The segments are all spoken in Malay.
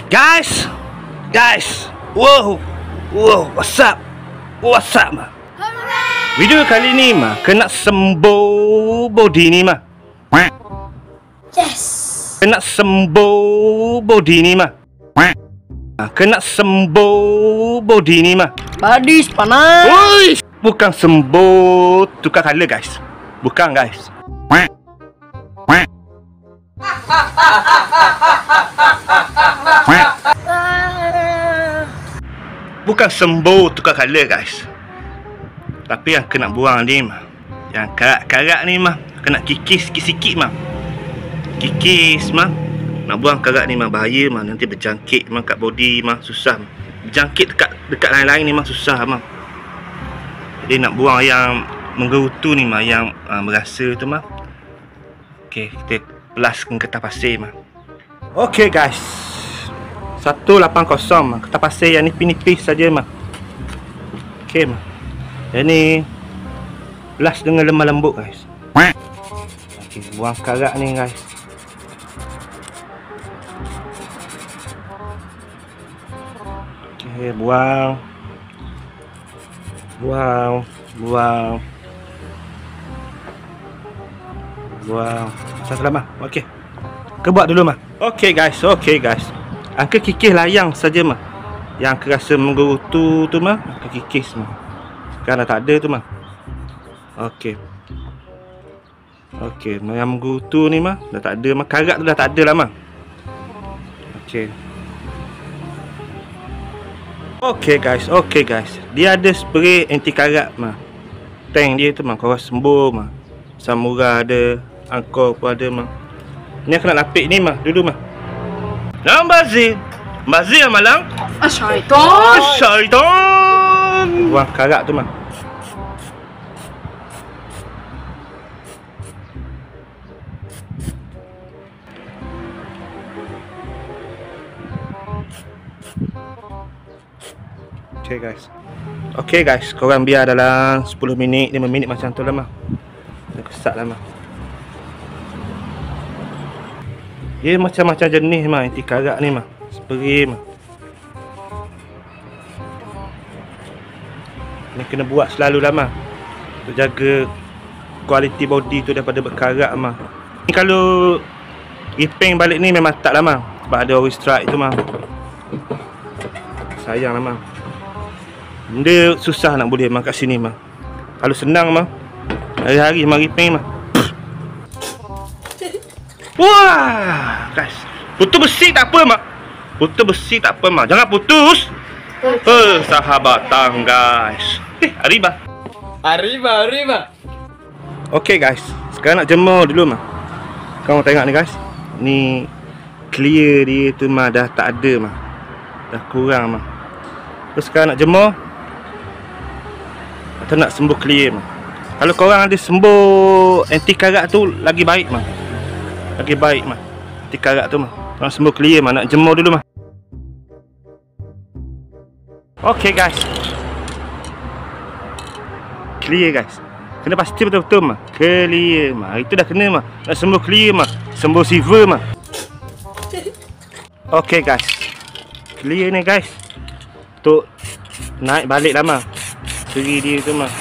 Guys, wow, what's up, mah? Video kali ni mah kena sembuh body ni mah. Yes. Kena sembuh body ni mah. Kena sembuh body ni mah. Badis panas. Oi, bukan sembuh tukar color guys. Bukan guys. Bukan sembuh tukar color guys. Tapi yang kena buang ni mah, yang karat-karat ni mah kena kikis sikit-sikit mah. Kikis mah. Nak buang karat ni mah bahaya mah, nanti berjangkit mah kat body mah susah. Berjangkit dekat lain-lain ni mah susah mah. Jadi nak buang yang menggerutu ni mah, yang merasa tu mah. Okey, kita pelaskan kertas pasir mah. Okey guys. 180 mah. Kertas pasir yang nipis-nipis saja mah. Okey mah. Yang ni pelas dengan lemah lembut guys. Okey, buang karat ni guys. Okey, buang. Satu lama. Okey. Kebuat dulu mah. Okey guys. Angka kikis layang saja mah. Yang kerasa menggerutu tu mah, angka kikis mah. Sekarang dah tak ada tu mah. Okey, yang menggerutu ni mah dah tak ada mah. Karat tu dah tak ada lah mah. Okey guys. Dia ada spray anti karat mah. Tank dia tu mah, korang sembuh mah. Samura ada, Angkor pun ada mah. Ni aku nak lapik ni mah, dulu mah. Bazir malang. Syaitan. Buang karat tu mah. Okey guys, korang biar dalam 10 minit, 5 minit macam tu lah mah. Dah kesat lah mah. Dia macam-macam jenis mah anti karat ni mah. Spray mah. Ni kena buat selalu lah mah, untuk jaga kualiti body tu daripada berkarat mah. Ni kalau repaint balik ni memang tak lah mah, sebab ada oil strike tu mah. Sayang lah mah. Benda susah nak boleh mah kat sini mah. Kalau senang mah, hari-hari mah repaint mah. Wah, guys. Putus besi tak apa mak. Jangan putus. Sahabatan guys. Arriba. Okey guys, sekarang nak jemur dulu mah. Korang tengok ni guys. Ni clear dia tu mah dah tak ada mah. Dah kurang mah. Terus sekarang nak jemur atau nak sembuh clear mah. Kalau korang ada sembuh anti karat tu lagi baik mah. Anti karat tu mah. Korang sembuh clear mah, nak jemur dulu mah. Okey guys. Clear guys. Kena pasti betul-betul mah. Clear mah. Itu dah kena mah. Nak sembuh clear mah. Sembuh silver mah. Okey guys. Clear ni guys. Untuk naik balik lah mah. Seri dia tu mah.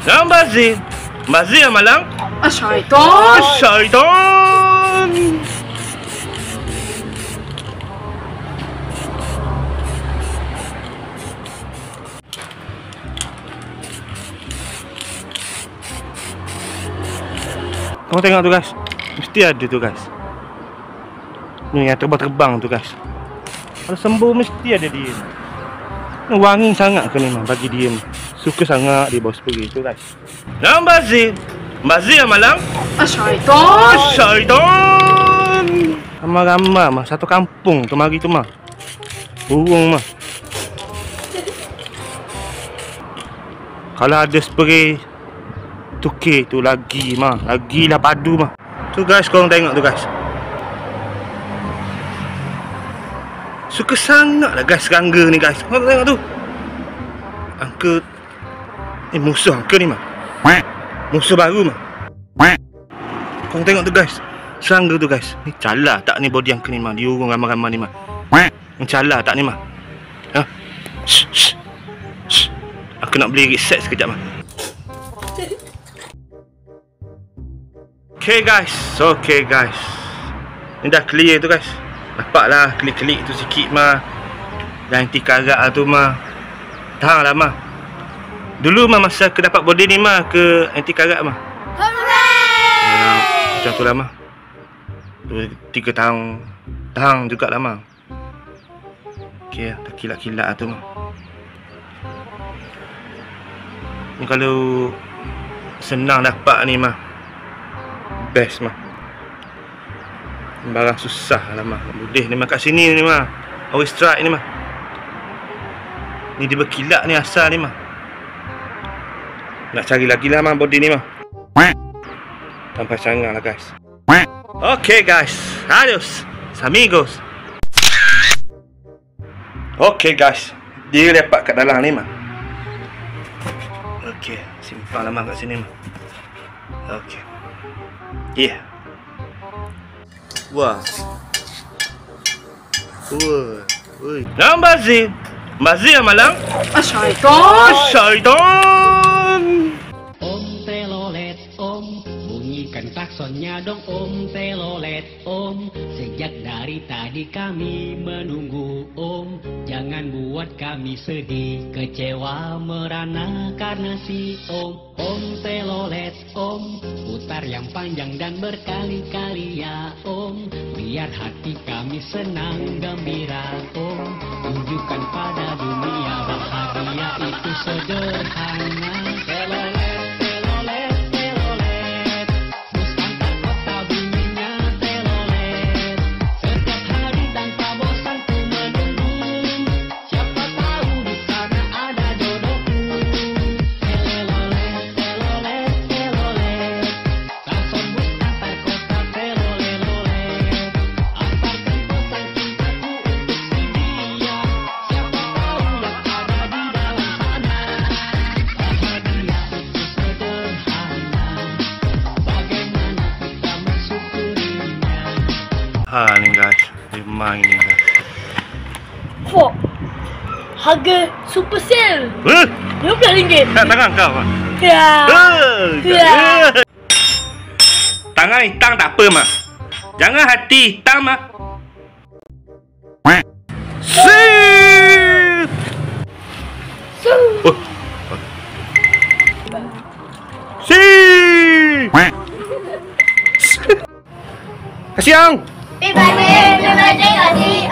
Dan Bazir malang. Syaitan. Korang tengok tu guys. Mesti ada tu guys. Ni yang terbang-terbang tu guys. Kalau sembuh mesti ada dia. Ni wangi sangat ke ni mah bagi dia mah. Suka sangat dia bawa spray tu guys. Dan Bazir malang. Syaitan. Ramai-ramai mah satu kampung tu mari tu mah. Burung mah. Kalau ada spray tukir tu lagilah padu mah. Tu guys, korang tengok tu guys. Suka sangat lah guys serangga ni guys. Korang tengok tu. Angka ni musuh angka ni mah. Musuh baru mah. Korang tengok tu guys. Serangga tu guys. Ni calah tak ni body angka ni mah. Diurung ramai-ramai ni mah. Mencala tak ni mah? Ha? Shh, shh, shh. Aku nak beli reset sekejap mah. Okay guys. Ni dah clear tu guys. Nampaklah klik-klik tu sikit mah. Dan anti karat tu mah. Tahan lah mah. Dulu mah masa aku dapat body ni mah ke anti karat mah. Macam tu lah mah. 3 tahun. Tahan jugalah mah. Okay, tak kilat-kilat tu mah. Ni kalau senang dapat ni mah, best mah. Barang susah lah mah. Boleh ni mah kat sini ni mah. Always strike ni mah. Ni dia berkilat ni asal ni mah. Nak cari lagi lah mah body ni mah. Tanpa sangat lah guys. Okay guys. Adios amigos. Okay guys. Dia lepak kat dalam ni mah. Okay, simpan lama kat sini mah. Okay. Yeah. Wah. Woi. Nambazir. Bazir malang. Syaitan. Om telolet om, bunyikan klaksonnya dong om telolet om. Sejak dari tadi kami menunggu om. Jangan buat kami sedih, kecewa, merana karena si om. Om telolet om, putar yang panjang dan berkali-kali ya om. Biar hati kami senang gembira om. Tunjukkan pada dunia bahagia itu sederhana. Telolet, telolet, telolet, bus antar kota bunyinya telolet. Setiap hari tanpa bosan ku menunggu. Siapa tahu di sana ada jodohku. Telolet, telolet, telolet, klakson bus antar kota telolet-lolet. Antarkan pesan cintaku untuk si dia. Siapa tahu yang ada di dalam sana. Bahagia itu sederhana. Bagaimana kita mensyukurinya. Ha ni guys. Memang ni guys. Kok harga super sale RM15. Tak tangan kau mah. Ya. Ya. Tangan hitam tak apa mah. Jangan hati hitam mah. Oh. Kasiang. Bye bye, kasih.